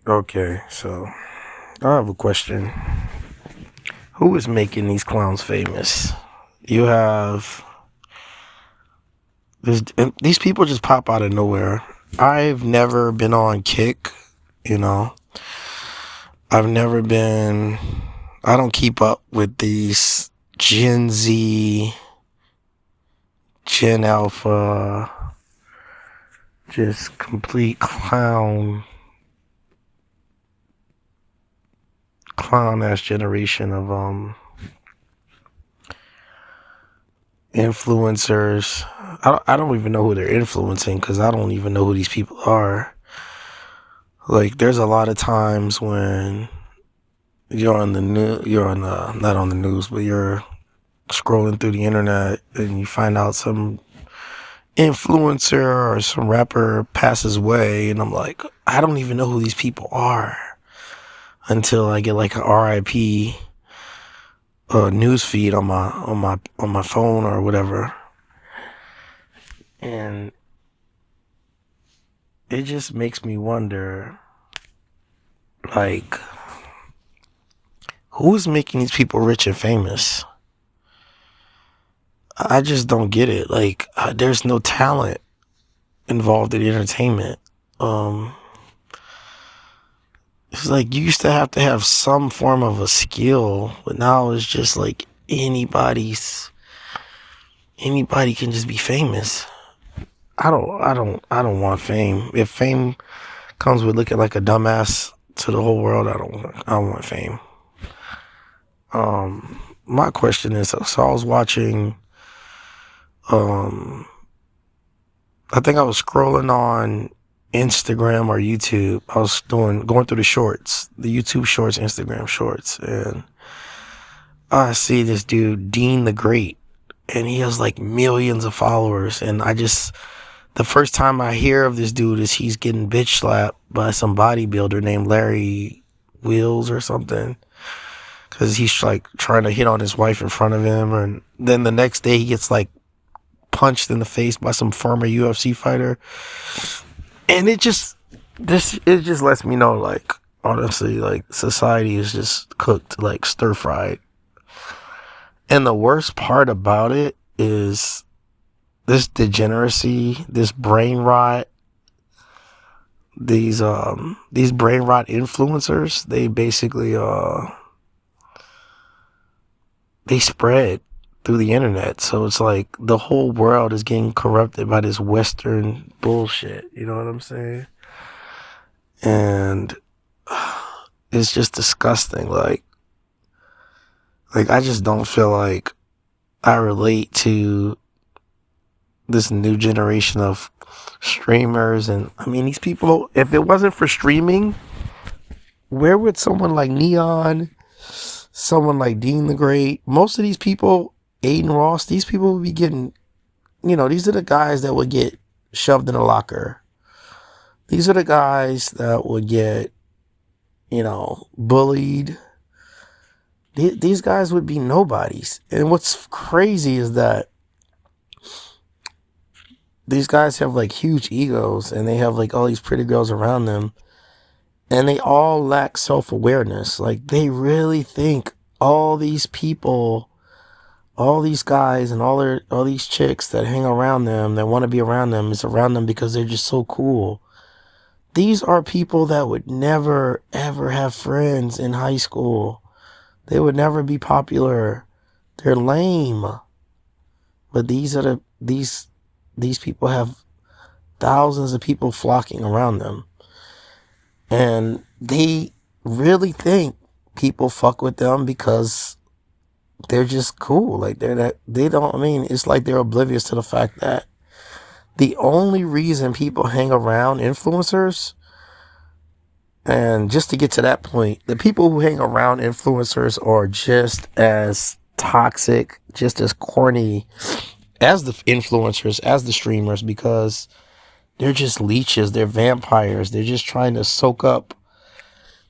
Okay, so I have a question. Who is making these clowns famous? You have these people just pop out of nowhere. I've never been on Kick, you know. I've never been. I don't keep up with these Gen Z, Gen Alpha, just complete clown ass generation of influencers. I don't even know who they're influencing because I don't even know who these people are. Like, there's a lot of times when you're on the new, you're on not on the news, but you're scrolling through the internet and you find out some influencer or some rapper passes away, and I'm like, I don't even know who these people are until I get like an RIP news feed on my phone or whatever, and it just makes me wonder, like, who's making these people rich and famous? I just don't get it. Like, there's no talent involved in entertainment. It's like you used to have some form of a skill, but now it's just like anybody can just be famous. I don't want fame. If fame comes with looking like a dumbass to the whole world, I don't want fame. My question is, so I was watching, I think I was scrolling on Instagram or YouTube. I was going through the shorts, the YouTube shorts, Instagram shorts, and I see this dude, DeentheGreat, and he has like millions of followers, and the first time I hear of this dude is he's getting bitch slapped by some bodybuilder named Larry Wheels or something, because he's like trying to hit on his wife in front of him, and then the next day he gets like punched in the face by some former UFC fighter. And it just lets me know, like, honestly, like, society is just cooked, like, stir-fried. And the worst part about it is this degeneracy, this brain rot, these brain rot influencers, they basically, they spread through the internet. So it's like the whole world is getting corrupted by this Western bullshit. You know what I'm saying? And it's just disgusting. Like I just don't feel like I relate to this new generation of streamers. And I mean, these people, if it wasn't for streaming, where would someone like Neon, someone like DeentheGreat, most of these people, Aiden Ross, these people would be getting, these are the guys that would get shoved in a locker. These are the guys that would get, bullied. These guys would be nobodies. And what's crazy is that these guys have like huge egos and they have like all these pretty girls around them, and they all lack self-awareness. Like, they really think all these people, all these guys and all these chicks that hang around them, that want to be around them, is around them because they're just so cool. These are people that would never, ever have friends in high school. They would never be popular. They're lame. But these people have thousands of people flocking around them. And they really think people fuck with them because they're just cool. Like, it's like they're oblivious to the fact that the only reason people hang around influencers, and just to get to that point, the people who hang around influencers are just as toxic, just as corny as the influencers, as the streamers, because they're just leeches, they're vampires, they're just trying to soak up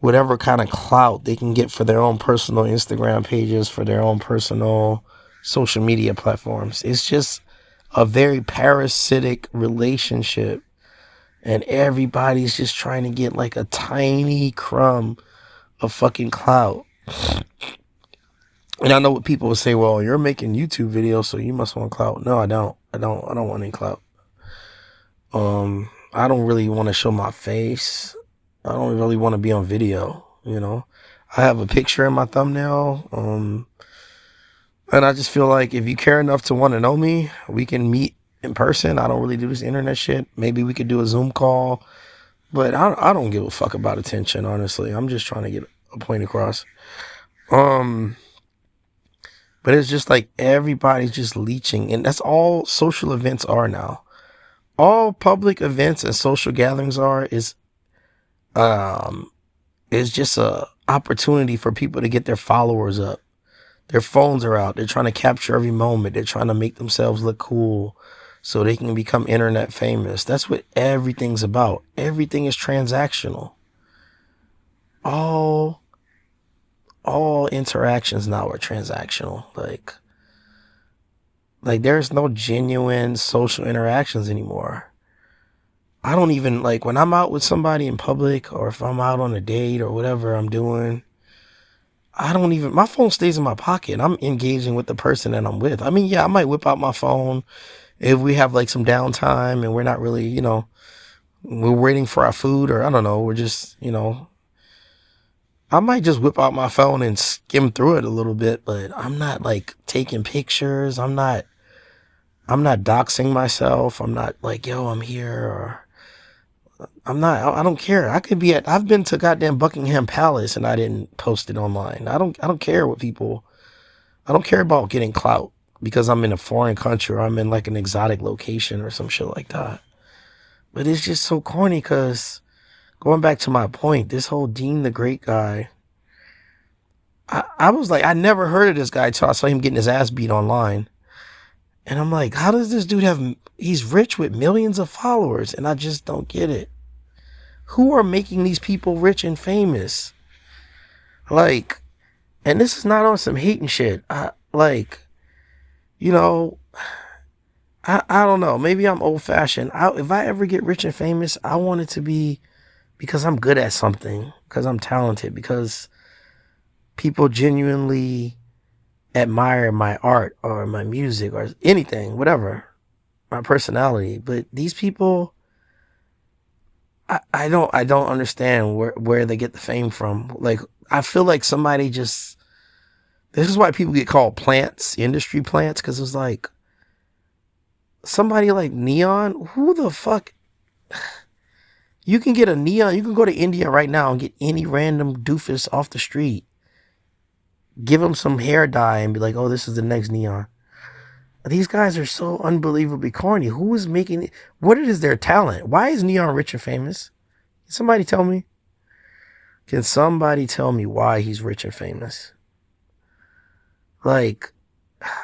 whatever kind of clout they can get for their own personal Instagram pages, for their own personal social media platforms. It's just a very parasitic relationship. and everybody's just trying to get like a tiny crumb of fucking clout. And I know what people will say, well, you're making YouTube videos, so you must want clout. No, I don't. I don't want any clout. I don't really want to show my face. I don't really want to be on video, you know. I have a picture in my thumbnail. And I just feel like if you care enough to want to know me, we can meet in person. I don't really do this internet shit. Maybe we could do a Zoom call. But I don't give a fuck about attention, honestly. I'm just trying to get a point across. But it's just like everybody's just leeching. And that's all social events are now. All public events and social gatherings is just a opportunity for people to get their followers up. Their phones are out. They're trying to capture every moment. They're trying to make themselves look cool so they can become internet famous. That's what everything's about. Everything is transactional. All interactions now are transactional. Like there's no genuine social interactions anymore. I don't even, like, when I'm out with somebody in public or if I'm out on a date or whatever I'm doing, my phone stays in my pocket. I'm engaging with the person that I'm with. I mean, yeah, I might whip out my phone if we have like some downtime and we're not really, you know, we're waiting for our food, or I don't know, we're just, you know, I might just whip out my phone and skim through it a little bit, but I'm not like taking pictures. I'm not doxing myself. I'm not like, yo, I'm here, or I don't care. I've been to goddamn Buckingham Palace and I didn't post it online. I don't care what people, I don't care about getting clout because I'm in a foreign country or I'm in like an exotic location or some shit like that. But it's just so corny because going back to my point, this whole DeentheGreat guy, I was like, I never heard of this guy till I saw him getting his ass beat online. And I'm like, how does this dude he's rich with millions of followers, and I just don't get it. Who are making these people rich and famous? Like, and this is not on some hating shit. You know, I don't know. Maybe I'm old fashioned. If I ever get rich and famous, I want it to be because I'm good at something, because I'm talented, because people genuinely admire my art or my music or anything, whatever, my personality. But these people, I don't understand where they get the fame from. Like, I feel like somebody this is why people get called plants, industry plants, because it's like somebody like Neon. Who the fuck? You can get a Neon. You can go to India right now and get any random doofus off the street. Give him some hair dye and be like, oh, this is the next Neon. These guys are so unbelievably corny. Who is making it? What is their talent? Why is Neon rich and famous? Can somebody tell me? Can somebody tell me why he's rich and famous? Like,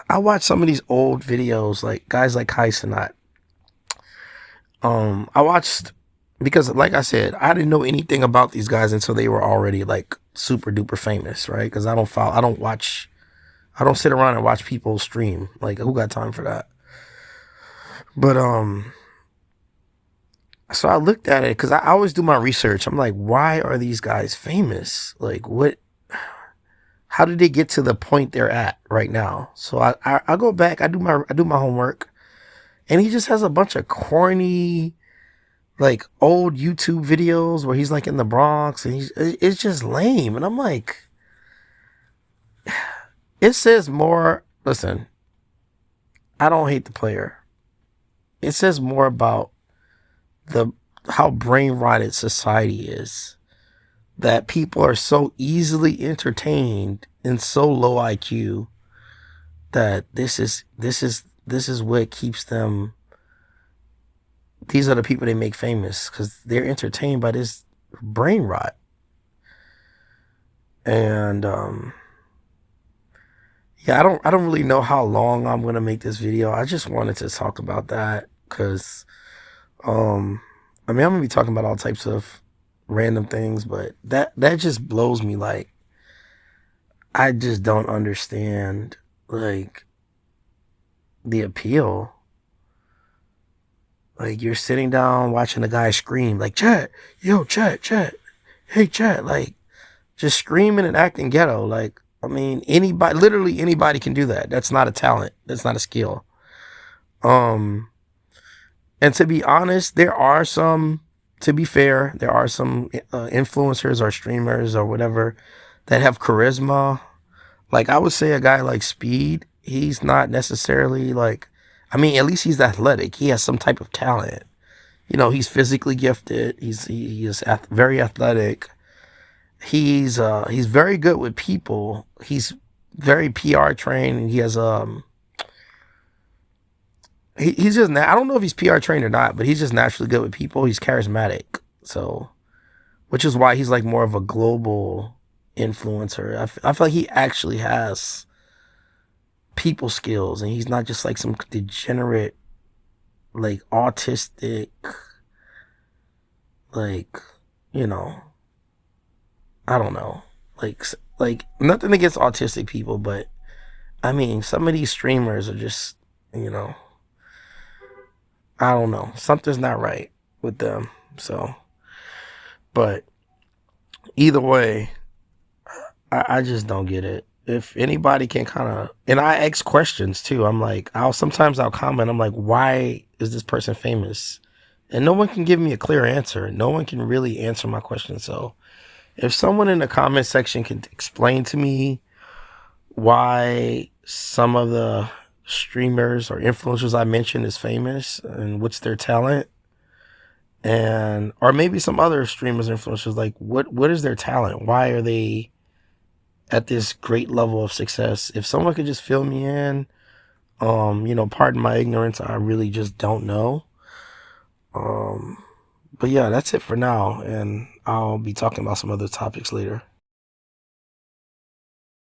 I watch some of these old videos, like guys like Kai Cenat. I watched, because like I said, I didn't know anything about these guys until they were already like super duper famous, right? Because I don't sit around and watch people stream. Like, who got time for that? But so I looked at it because I always do my research. I'm like, why are these guys famous? Like, how did they get to the point they're at right now? So I go back, I do my homework, and he just has a bunch of corny, like, old YouTube videos where he's like in the Bronx, and it's just lame. And I'm like, it says more. Listen, I don't hate the player. It says more about how brain rotted society is, that people are so easily entertained and so low IQ that this is what keeps them. These are the people they make famous because they're entertained by this brain rot. And yeah, I don't really know how long I'm gonna make this video. I just wanted to talk about that because I mean, I'm gonna be talking about all types of random things, but that just blows me. Like, I just don't understand, like, the appeal. Like, you're sitting down watching the guy scream, like, chat, yo, chat, hey, chat, like, just screaming and acting ghetto. Like, I mean, anybody, literally anybody can do that. That's not a talent. That's not a skill. And to be honest, to be fair, there are some influencers or streamers or whatever that have charisma. Like, I would say a guy like Speed, he's not necessarily like, I mean, at least he's athletic. He has some type of talent. You know, he's physically gifted. He is very athletic. He's very good with people. He's very PR trained, and he has he's just I don't know if he's PR trained or not, but he's just naturally good with people. He's charismatic, so which is why he's like more of a global influencer. I feel like he actually has people skills, and he's not just like some degenerate, like autistic, like, you know, I don't know, like nothing against autistic people, but I mean, some of these streamers are just, you know, I don't know, something's not right with them. So, but either way, I just don't get it. If anybody can kind of, and I ask questions too. I'm like, sometimes I'll comment. I'm like, why is this person famous? And no one can give me a clear answer. No one can really answer my question. So if someone in the comment section can explain to me why some of the streamers or influencers I mentioned is famous and what's their talent, and or maybe some other streamers and influencers, like what is their talent? Why are they at this great level of success? If someone could just fill me in, you know, pardon my ignorance, I really just don't know. But yeah, that's it for now, and I'll be talking about some other topics later.